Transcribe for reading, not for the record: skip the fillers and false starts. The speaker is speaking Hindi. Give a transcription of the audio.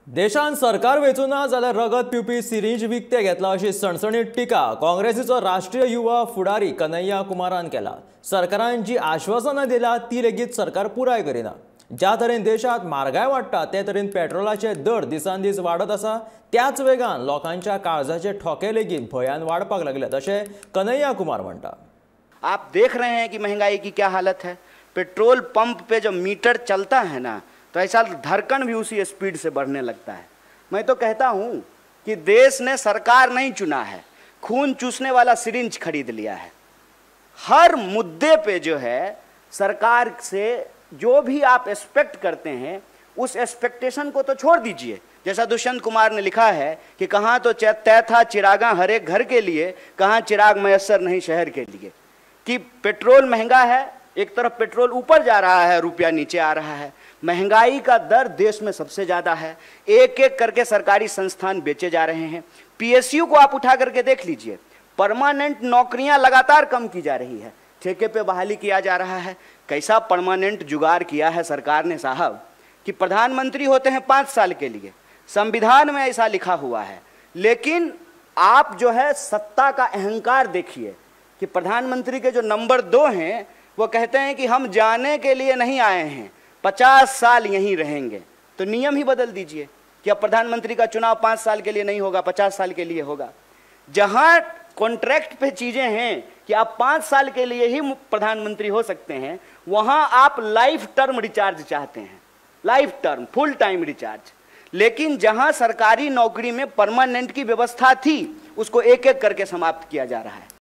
देशान सरकार वेचूना जाल्यार रगत पिवपी सिरिंज विकते घेतला अशी सणसणीत टिका काँग्रेसीचो राष्ट्रीय युवा फुडारी कन्हैया कुमारान केला। सरकारान जी आश्वासनां दिल्या ती लेगीत सरकार पुराय करिना। ज्या तरेन देशात म्हारगाय वाडटा ते तरेन पेट्रोलाचे दर दिसान दीस वाडत आसा, त्याच वेगान लोकांच्या काळजाचे ठोके लेगीत भयान वाडपाक लागल्यात अशें कन्हैया कुमार म्हणटा। आप देख रहे हैं कि महंगाई की क्या हालत है। पेट्रोल पंप पे जब मीटर चलता है ना, तो ऐसा धड़कन भी उसी स्पीड से बढ़ने लगता है। मैं तो कहता हूँ कि देश ने सरकार नहीं चुना है, खून चूसने वाला सिरिंज खरीद लिया है। हर मुद्दे पे जो है सरकार से जो भी आप एक्सपेक्ट करते हैं उस एक्सपेक्टेशन को तो छोड़ दीजिए। जैसा दुष्यंत कुमार ने लिखा है कि कहाँ तो तय था चिरागा हर एक घर के लिए, कहाँ चिराग मयस्सर नहीं शहर के लिए। कि पेट्रोल महंगा है, एक तरफ पेट्रोल ऊपर जा रहा है, रुपया नीचे आ रहा है। महंगाई का दर देश में सबसे ज़्यादा है। एक एक करके सरकारी संस्थान बेचे जा रहे हैं। पीएसयू को आप उठा करके देख लीजिए, परमानेंट नौकरियां लगातार कम की जा रही है, ठेके पे बहाली किया जा रहा है। कैसा परमानेंट जुगाड़ किया है सरकार ने साहब कि प्रधानमंत्री होते हैं 5 साल के लिए, संविधान में ऐसा लिखा हुआ है। लेकिन आप जो है सत्ता का अहंकार देखिए कि प्रधानमंत्री के जो नंबर 2 हैं वो कहते हैं कि हम जाने के लिए नहीं आए हैं, 50 साल यहीं रहेंगे। तो नियम ही बदल दीजिए कि अब प्रधानमंत्री का चुनाव 5 साल के लिए नहीं होगा, 50 साल के लिए होगा। जहां कॉन्ट्रैक्ट पे चीजें हैं कि आप 5 साल के लिए ही प्रधानमंत्री हो सकते हैं, वहां आप लाइफ टर्म रिचार्ज चाहते हैं, life term full time recharge. लेकिन जहां सरकारी नौकरी में परमानेंट की व्यवस्था थी उसको एक एक करके समाप्त किया जा रहा है।